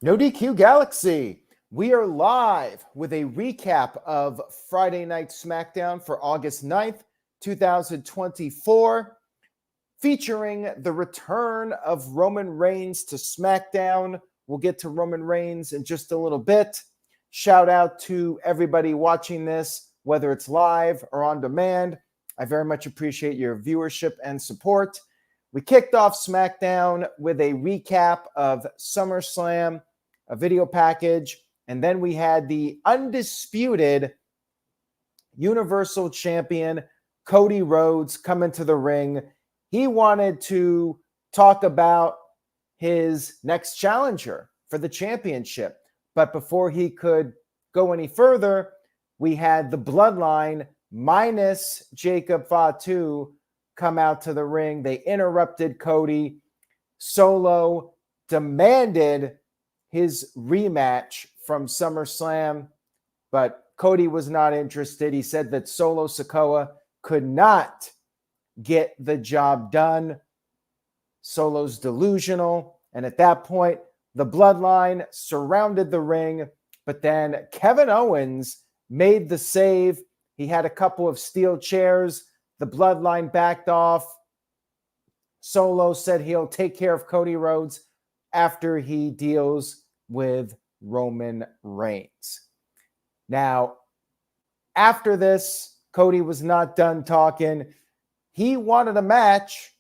No DQ Galaxy. We are live with a recap of Friday Night Smackdown for August 9th, 2024, featuring the return of Roman Reigns to SmackDown. We'll get to Roman Reigns in just a little bit. Shout out to everybody watching this, whether it's live or on demand. I very much appreciate your viewership and support. We kicked off SmackDown with a recap of SummerSlam, a video package, and then we had the undisputed Universal Champion Cody Rhodes come into the ring. He wanted to talk about his next challenger for the championship. But before he could go any further, we had the Bloodline minus Jacob Fatu come out to the ring. They interrupted Cody. Solo demanded his rematch from SummerSlam, but Cody was not interested. He said that Solo Sikoa could not get the job done. Solo's delusional. And at that point, the Bloodline surrounded the ring, but then Kevin Owens made the save. He had a couple of steel chairs. The Bloodline backed off. Solo said he'll take care of Cody Rhodes after he deals with Roman Reigns. Now, after this, Cody was not done talking. He wanted a match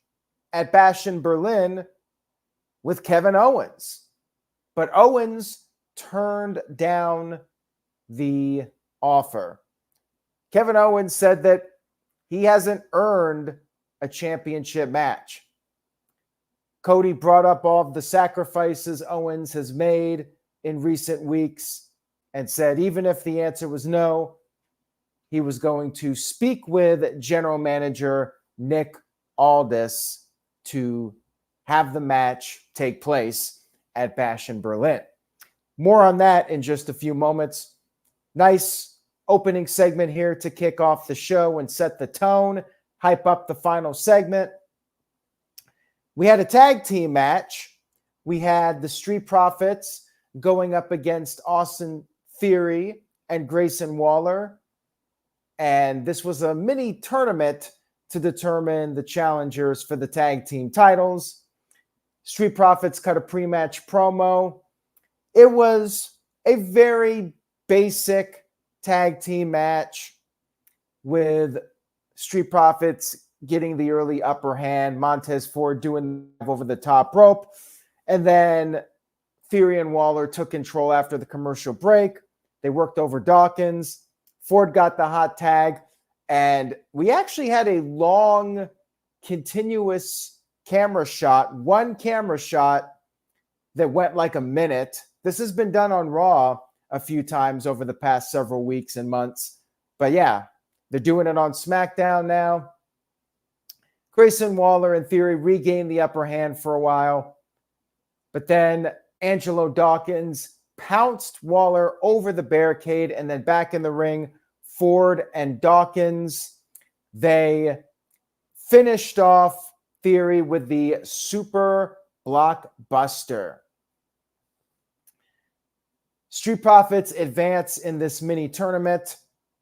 at Bash in Berlin with Kevin Owens. But Owens turned down the offer. Kevin Owens said that he hasn't earned a championship match. Cody brought up all of the sacrifices Owens has made in recent weeks and said even if the answer was no, he was going to speak with general manager Nick Aldis to have the match take place at Bash in Berlin. More on that in just a few moments. Nice opening segment here to kick off the show and set the tone, hype up the final segment. We had a tag team match. We had the Street Profits going up against Austin Theory and Grayson Waller. And this was a mini tournament to determine the challengers for the tag team titles. Street Profits cut a pre-match promo. It was a very basic tag team match with Street Profits getting the early upper hand, Montez Ford doing over the top rope, and then Theory and Waller took control after the commercial break. They worked over Dawkins. Ford got the hot tag, and we actually had a long, continuous camera shot, one camera shot that went like a minute. This has been done on Raw a few times over the past several weeks and months. But yeah, they're doing it on SmackDown now. Grayson Waller and Theory regained the upper hand for a while. But then Angelo Dawkins pounced Waller over the barricade, and then back in the ring, Ford and Dawkins, they finished off Theory with the Super Blockbuster. Street Profits advance in this mini tournament.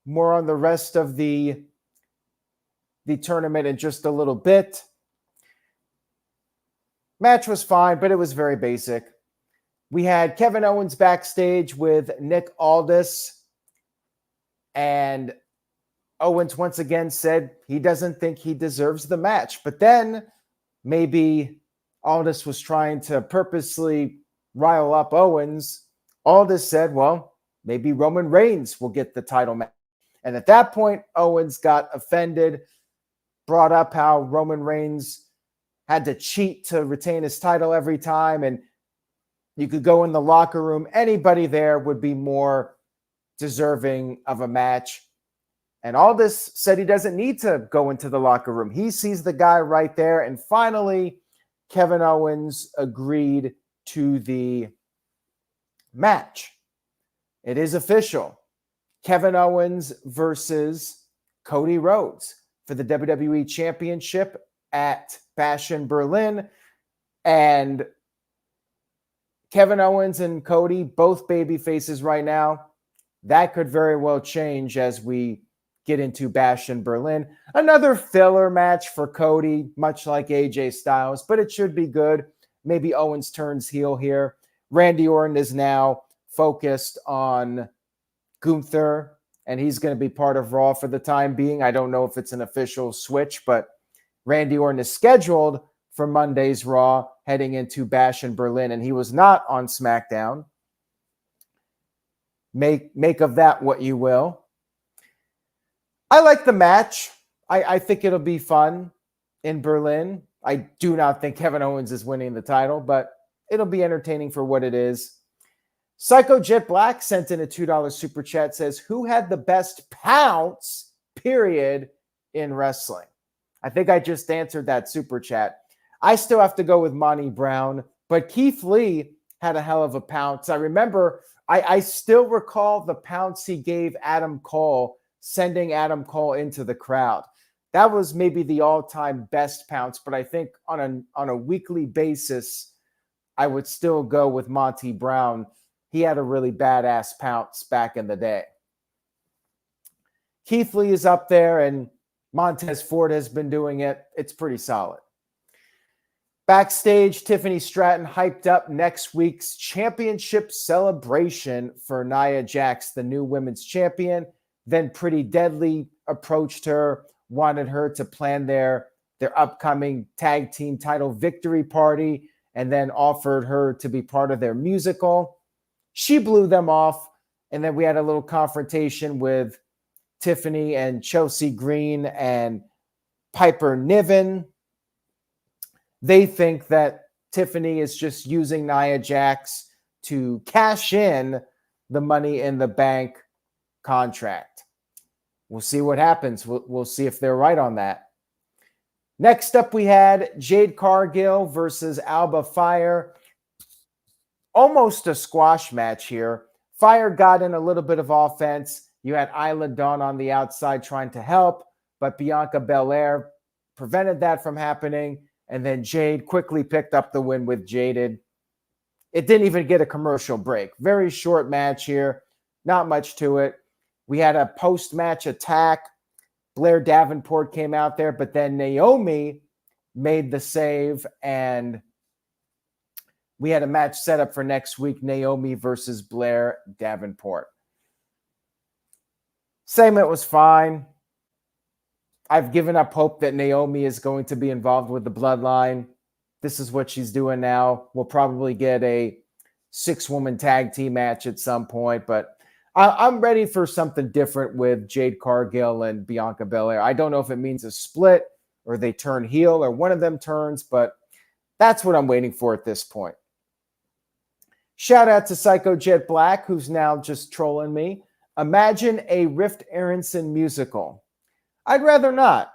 More on the rest of the tournament in just a little bit. Match was fine, but it was very basic. We had Kevin Owens backstage with Nick Aldis, and Owens once again said he doesn't think he deserves the match. But then maybe Aldis was trying to purposely rile up Owens. Aldis said, well, maybe Roman Reigns will get the title match. And at that point, Owens got offended, brought up how Roman Reigns had to cheat to retain his title every time. And you could go in the locker room. Anybody there would be more deserving of a match. And Aldis said he doesn't need to go into the locker room. He sees the guy right there. And finally, Kevin Owens agreed to the match. It is official. Kevin Owens versus Cody Rhodes for the WWE Championship at Bash in Berlin. And Kevin Owens and Cody, both baby faces right now. That could very well change as we get into Bash in Berlin. Another filler match for Cody, much like AJ Styles, but it should be good. Maybe Owens turns heel here. Randy Orton is now focused on Gunther, and he's going to be part of Raw for the time being. I don't know if it's an official switch, but Randy Orton is scheduled for Monday's Raw heading into Bash in Berlin, and he was not on SmackDown. Make of that what you will. I like the match. I think it'll be fun in Berlin. I do not think Kevin Owens is winning the title, but it'll be entertaining for what it is. Psycho Jet Black sent in a $2 super chat, says, who had the best pounce, period, in wrestling? I think I just answered that super chat. I still have to go with Monty Brown, but Keith Lee had a hell of a pounce. I remember, I still recall the pounce he gave Adam Cole, sending Adam Cole into the crowd. That was maybe the all-time best pounce, but I think on a weekly basis, I would still go with Monty Brown. He had a really badass pounce back in the day. Keith Lee is up there, and Montez Ford has been doing it. It's pretty solid. Backstage, Tiffany Stratton hyped up next week's championship celebration for Nia Jax, the new women's champion. Then Pretty Deadly approached her, wanted her to plan their upcoming tag team title victory party, and then offered her to be part of their musical. She blew them off, and then we had a little confrontation with Tiffany and Chelsea Green and Piper Niven. They think that Tiffany is just using Nia Jax to cash in the Money in the Bank contract. We'll see what happens. We'll see if they're right on that. Next up, we had Jade Cargill versus Alba Fyre. Almost a squash match here. Fyre got in a little bit of offense. You had Isla Dawn on the outside trying to help, but Bianca Belair prevented that from happening. And then Jade quickly picked up the win with Jaded. It didn't even get a commercial break. Very short match here. Not much to it. We had a post-match attack. Blair Davenport came out there, but then Naomi made the save, and we had a match set up for next week, Naomi versus Blair Davenport. Segment was fine. I've given up hope that Naomi is going to be involved with the Bloodline. This is what she's doing now. We'll probably get a 6-woman tag team match at some point, but I'm ready for something different with Jade Cargill and Bianca Belair. I don't know if it means a split or they turn heel or one of them turns, but that's what I'm waiting for at this point. Shout out to Psycho Jet Black, who's now just trolling me. Imagine a Rift Aronson musical. I'd rather not.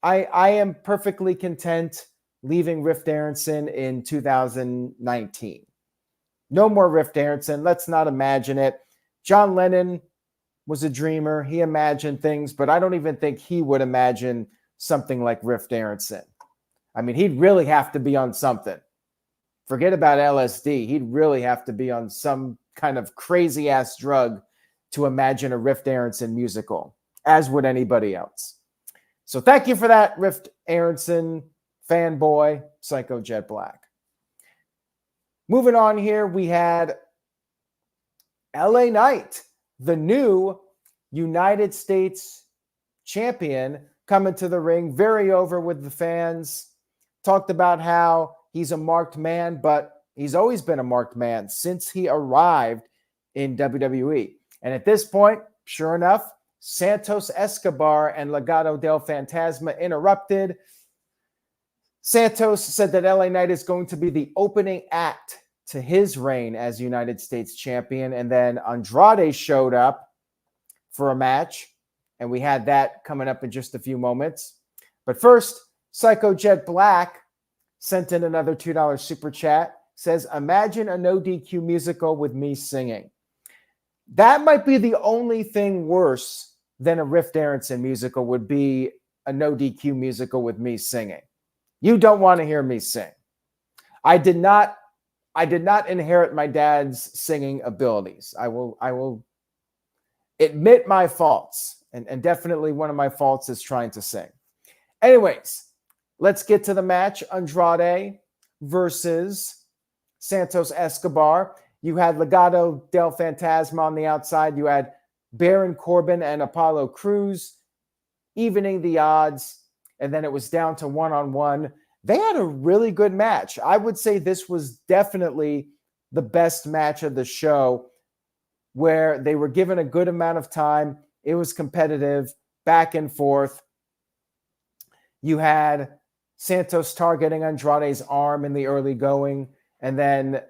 I am perfectly content leaving Rift Aronson in 2019. No more Rift Aronson. Let's not imagine it. John Lennon was a dreamer. He imagined things, but I don't even think he would imagine something like Rift Aronson. I mean, he'd really have to be on something. Forget about LSD. He'd really have to be on some kind of crazy-ass drug to imagine a Rift Aronson musical, as would anybody else. So thank you for that, Rift Aronson fanboy, Psycho Jet Black. Moving on here, we had LA Knight, the new United States champion, coming to the ring, very over with the fans. Talked about how he's a marked man, but he's always been a marked man since he arrived in WWE. And at this point, sure enough, Santos Escobar and Legado del Fantasma interrupted. Santos said that LA Knight is going to be the opening act to his reign as United States champion. And then Andrade showed up for a match, and we had that coming up in just a few moments. But first, Psycho Jet Black sent in another $2 super chat. Says, imagine a no DQ musical with me singing. That might be the only thing worse than a Rift Aronson musical would be a no DQ musical with me singing. You don't want to hear me sing. I did not I did not inherit my dad's singing abilities. I will admit my faults, and definitely one of my faults is trying to sing. Anyways, let's get to the match. Andrade versus Santos Escobar. You had Legado del Fantasma on the outside. You had Baron Corbin and Apollo Crews evening the odds, and then it was down to one-on-one. They had a really good match. I would say this was definitely the best match of the show, where they were given a good amount of time. It was competitive, back and forth. You had Santos targeting Andrade's arm in the early going, and then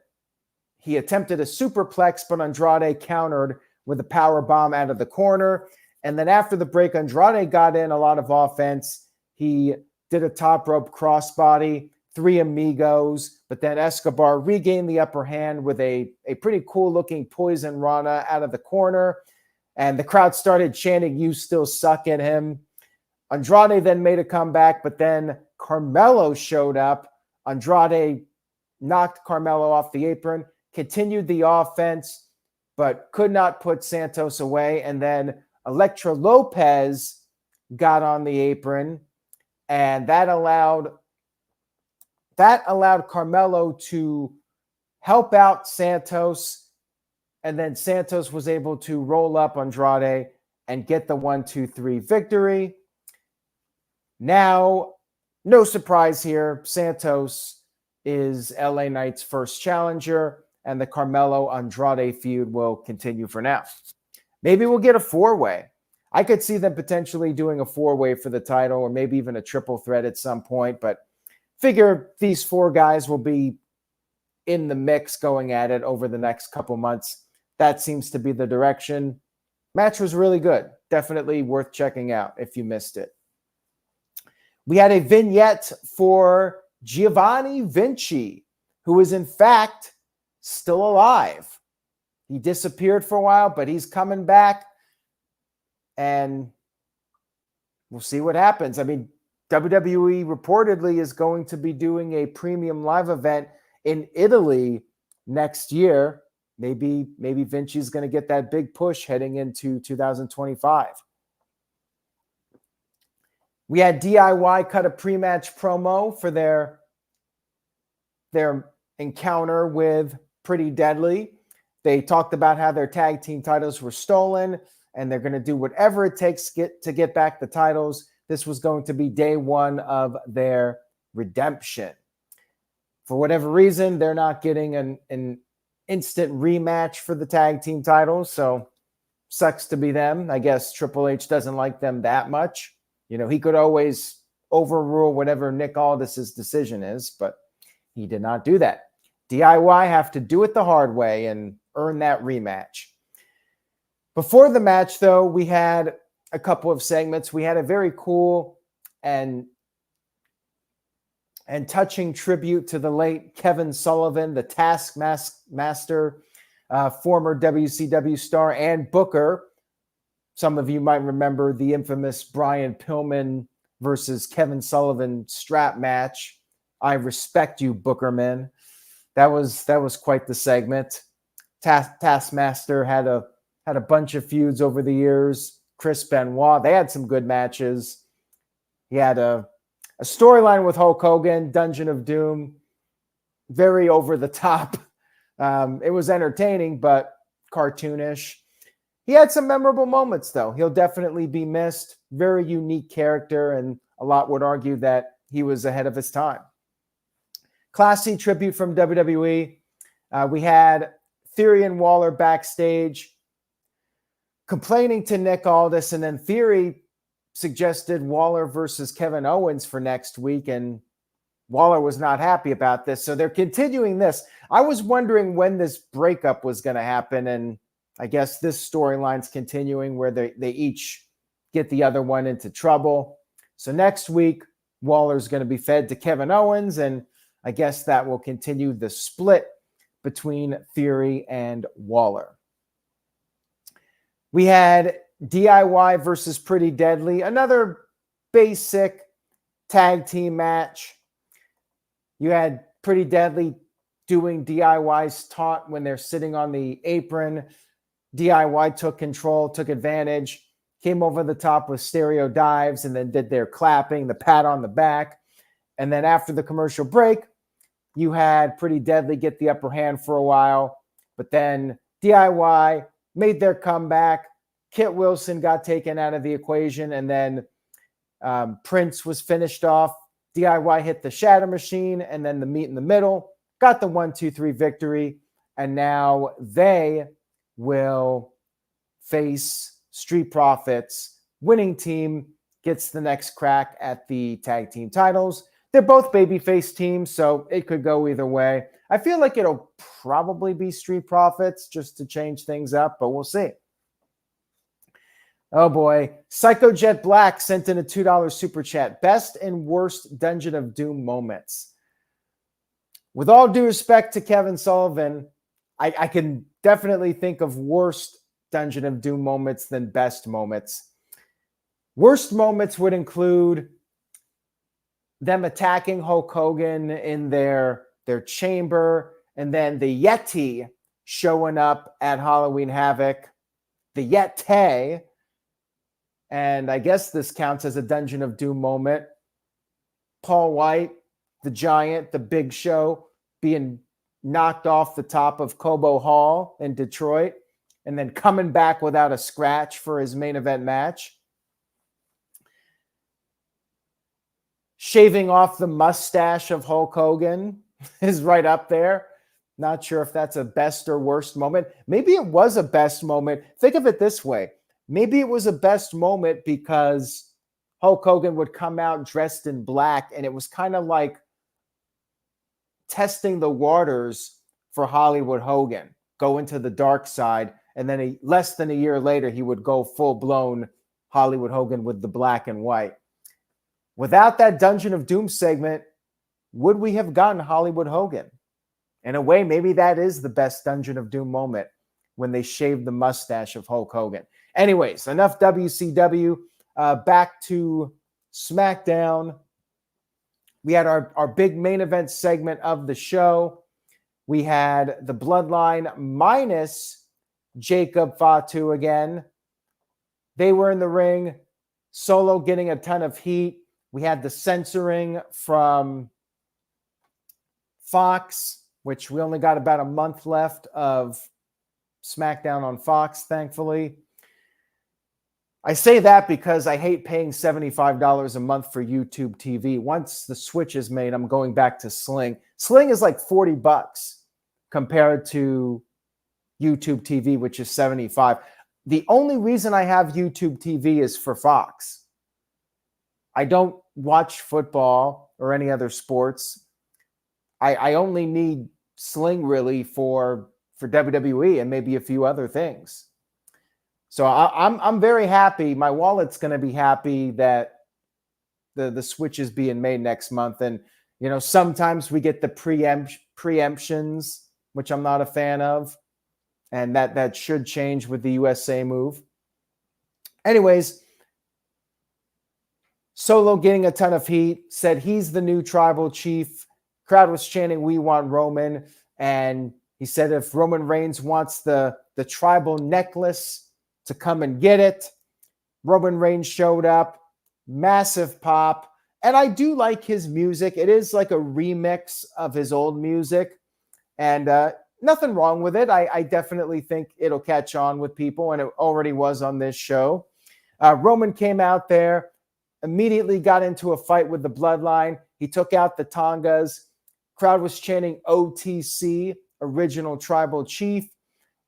he attempted a superplex, but Andrade countered with a power bomb out of the corner. And then after the break, Andrade got in a lot of offense. He did a top rope crossbody, 3 amigos, but then Escobar regained the upper hand with a pretty cool-looking Poison Rana out of the corner. And the crowd started chanting, "You still suck" at him. Andrade then made a comeback, but then Carmelo showed up. Andrade knocked Carmelo off the apron, continued the offense, but could not put Santos away. And then Elektra Lopez got on the apron, and that allowed Carmelo to help out Santos, and then Santos was able to roll up Andrade and get the 1-2-3 victory. Now, no surprise here, Santos is LA Knight's first challenger, and the Carmelo-Andrade feud will continue for now. Maybe we'll get a 4-way. I could see them potentially doing a 4-way for the title, or maybe even a triple threat at some point, but figure these 4 guys will be in the mix going at it over the next couple months. That seems to be the direction. Match was really good. Definitely worth checking out if you missed it. We had a vignette for Giovanni Vinci, who is in fact still alive. He disappeared for a while, but he's coming back, and we'll see what happens. I mean, WWE reportedly is going to be doing a premium live event in Italy next year. Maybe Vinci's going to get that big push heading into 2025. We had DIY cut a pre-match promo for their encounter with Pretty Deadly. They talked about how their tag team titles were stolen, and they're going to do whatever it takes to get back the titles. This was going to be day 1 of their redemption. For whatever reason, they're not getting an instant rematch for the tag team titles, so sucks to be them. I guess Triple H doesn't like them that much. You know, he could always overrule whatever Nick Aldis's decision is, but he did not do that. DIY have to do it the hard way and earn that rematch. Before the match, though, we had a couple of segments. We had a very cool and touching tribute to the late Kevin Sullivan, the Taskmaster, former WCW star and booker. Some of you might remember the infamous Brian Pillman versus Kevin Sullivan strap match. I respect you, Bookerman. That was quite the segment. Taskmaster had a bunch of feuds over the years. Chris Benoit, they had some good matches. He had a storyline with Hulk Hogan, Dungeon of Doom, very over the top. It was entertaining, but cartoonish. He had some memorable moments, though. He'll definitely be missed. Very unique character, and a lot would argue that he was ahead of his time. Classy tribute from WWE. We had Theory and Waller backstage complaining to Nick Aldis, and then Theory suggested Waller versus Kevin Owens for next week, and Waller was not happy about this. So they're continuing this. I was wondering when this breakup was going to happen, and I guess this storyline's continuing where they each get the other one into trouble. So next week, Waller's going to be fed to Kevin Owens, and I guess that will continue the split between Theory and Waller. We had DIY versus Pretty Deadly, another basic tag team match. You had Pretty Deadly doing DIY's taunt when they're sitting on the apron. DIY took control, took advantage, came over the top with stereo dives, and then did their clapping, the pat on the back. And then after the commercial break, you had Pretty Deadly get the upper hand for a while. But then DIY made their comeback. Kit Wilson got taken out of the equation. And then Prince was finished off. DIY hit the Shatter Machine and then the Meet in the Middle. Got the 1-2-3 victory. And now they will face Street Profits. Winning team gets the next crack at the tag team titles. They're both babyface teams, so it could go either way. I feel like it'll probably be Street Profits just to change things up, but we'll see. Oh boy. Psycho Jet Black sent in a $2 super chat. Best and worst Dungeon of Doom moments. With all due respect to Kevin Sullivan, I can definitely think of worst Dungeon of Doom moments than best moments. Worst moments would include them attacking Hulk Hogan in their chamber, and then the Yeti showing up at Halloween Havoc. The Yeti. And I guess this counts as a Dungeon of Doom moment. Paul White, the Giant, the Big Show, being knocked off the top of Cobo Hall in Detroit, and then coming back without a scratch for his main event match. Shaving off the mustache of Hulk Hogan is right up there. Not sure if that's a best or worst moment. Maybe it was a best moment. Think of it this way. Maybe it was a best moment because Hulk Hogan would come out dressed in black, and it was kind of like testing the waters for Hollywood Hogan, go into the dark side, and then less than a year later, he would go full-blown Hollywood Hogan with the black and white. Without that Dungeon of Doom segment, would we have gotten Hollywood Hogan? In a way, maybe that is the best Dungeon of Doom moment, when they shaved the mustache of Hulk Hogan. Anyways, enough WCW. Back to SmackDown. We had our big main event segment of the show. We had the Bloodline minus Jacob Fatu again. They were in the ring. Solo getting a ton of heat. We had the censoring from Fox, which we only got about a month left of SmackDown on Fox, thankfully. I say that because I hate paying $75 a month for YouTube TV. Once the switch is made, I'm going back to Sling. Sling is like $40 compared to YouTube TV, which is $75. The only reason I have YouTube TV is for Fox. I don't watch football or any other sports. I only need Sling really for WWE and maybe a few other things. So I'm very happy. My wallet's going to be happy that the switch is being made next month. And, you know, sometimes we get the preemptions, which I'm not a fan of. And that should change with the USA move. Anyways, Solo getting a ton of heat, said he's the new tribal chief. Crowd was chanting, "We want Roman." And he said if Roman Reigns wants the tribal necklace, to come and get it. Roman Reigns showed up. Massive pop. And I do like his music. It is like a remix of his old music. And nothing wrong with it. I definitely think it'll catch on with people, and it already was on this show. Roman came out there, immediately got into a fight with the Bloodline. He took out the Tongas. Crowd was chanting OTC, Original Tribal Chief.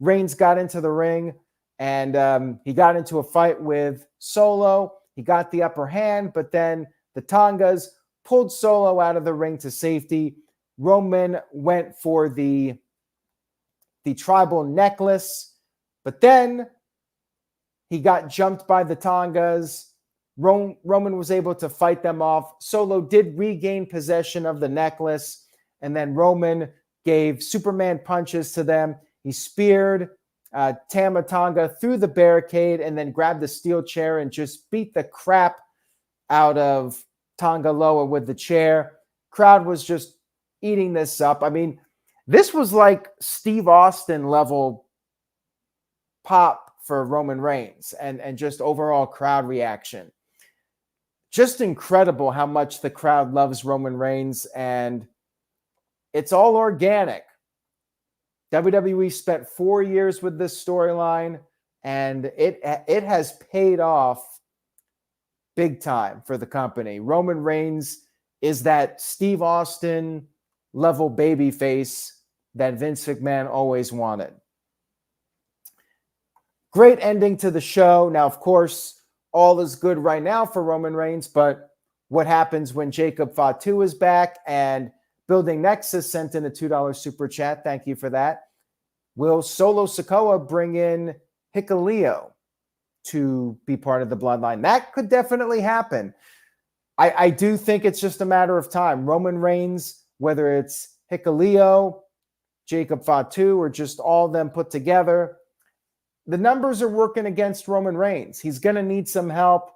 Reigns got into the ring, and he got into a fight with Solo. He got the upper hand, but then the Tongas pulled Solo out of the ring to safety. Roman went for the tribal necklace, but then he got jumped by the Tongas. Roman was able to fight them off. Solo did regain possession of the necklace, and then Roman gave Superman punches to them. He speared Tama Tonga through the barricade and then grabbed the steel chair and just beat the crap out of Tonga Loa with the chair. Crowd was just eating this up. I mean, This was like Steve Austin level pop for Roman Reigns and just overall crowd reaction. Just incredible how much the crowd loves Roman Reigns, and it's all organic. WWE spent 4 years with this storyline, and it has paid off big time for the company. Roman Reigns is that Steve Austin level babyface that Vince McMahon always wanted. Great ending to the show. Now, of course, all is good right now for Roman Reigns, but what happens when Jacob Fatu is back? And Building Nexus sent in a $2 super chat. Thank you for that. Will Solo Sikoa bring in Hikuleo to be part of the bloodline? That could definitely happen. I do think it's just a matter of time. Roman Reigns, whether it's Hikuleo, Jacob Fatu, or just all of them put together, the numbers are working against Roman Reigns. He's going to need some help.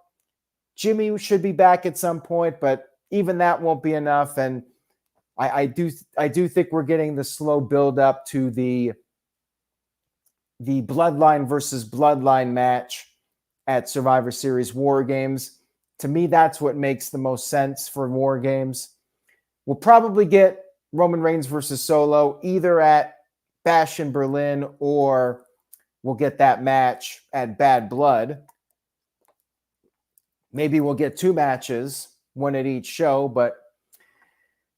Jimmy should be back at some point, but even that won't be enough. And I do think we're getting the slow build up to the Bloodline versus Bloodline match at Survivor Series War Games. To me, that's what makes the most sense for War Games. We'll probably get Roman Reigns versus Solo either at Bash in Berlin, or we'll get that match at Bad Blood. Maybe we'll get 2 matches, one at each show. But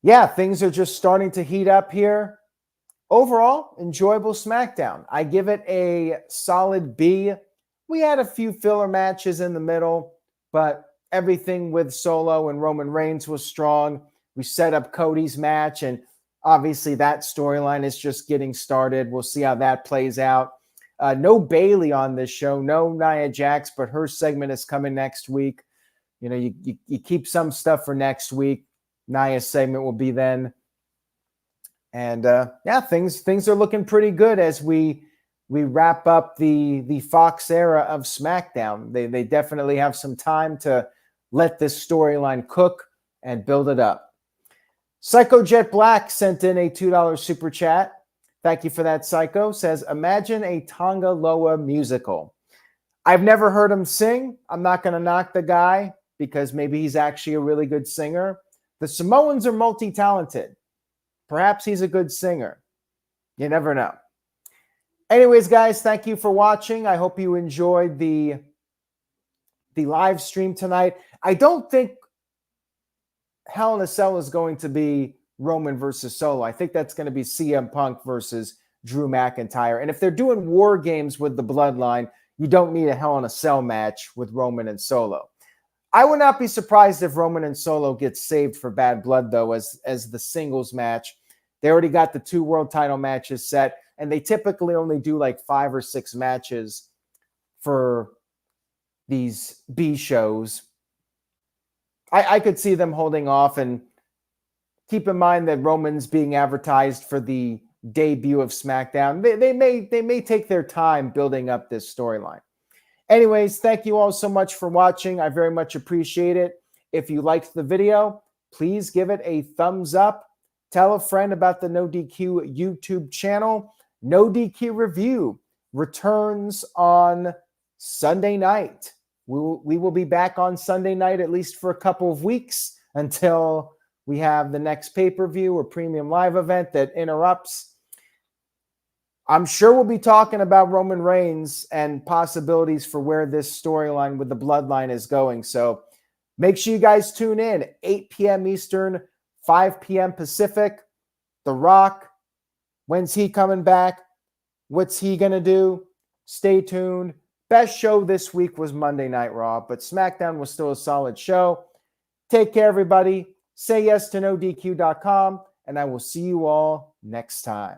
yeah, things are just starting to heat up here. Overall, enjoyable SmackDown. I give it a solid B. We had a few filler matches in the middle, but everything with Solo and Roman Reigns was strong. We set up Cody's match, and obviously that storyline is just getting started. We'll see how that plays out. No Bailey on this show, no Nia Jax, but her segment is coming next week. You know, you keep some stuff for next week. Nia's segment will be then. And yeah, things are looking pretty good as we wrap up the Fox era of SmackDown. They definitely have some time to let this storyline cook and build it up. Psycho Jet Black sent in a $2 super chat. Thank you for that, Psycho. Says, imagine a Tonga Loa musical. I've never heard him sing. I'm not going to knock the guy because maybe he's actually a really good singer. The Samoans are multi-talented. Perhaps he's a good singer. You never know. Anyways, guys, thank you for watching. I hope you enjoyed the live stream tonight. I don't think Hell in a Cell is going to be Roman versus Solo. I think that's going to be CM Punk versus Drew McIntyre. And if they're doing War Games with the Bloodline, you don't need a Hell in a Cell match with Roman and Solo. I would not be surprised if Roman and Solo get saved for Bad Blood, though, as the singles match. They already got the 2 world title matches set, and they typically only do like 5 or 6 matches for these B shows. I could see them holding off, and keep in mind that Roman's being advertised for the debut of SmackDown. They may take their time building up this storyline. Anyways, thank you all so much for watching. I very much appreciate it. If you liked the video, please give it a thumbs up. Tell a friend about the No DQ YouTube channel. No DQ Review returns on Sunday night. We will be back on Sunday night at least for a couple of weeks until we have the next pay-per-view or premium live event that interrupts. I'm sure we'll be talking about Roman Reigns and possibilities for where this storyline with the Bloodline is going. So make sure you guys tune in. 8 p.m. Eastern, 5 p.m. Pacific. The Rock, when's he coming back? What's he going to do? Stay tuned. Best show this week was Monday Night Raw, but SmackDown was still a solid show. Take care, everybody. Say yes to NoDQ.com, and I will see you all next time.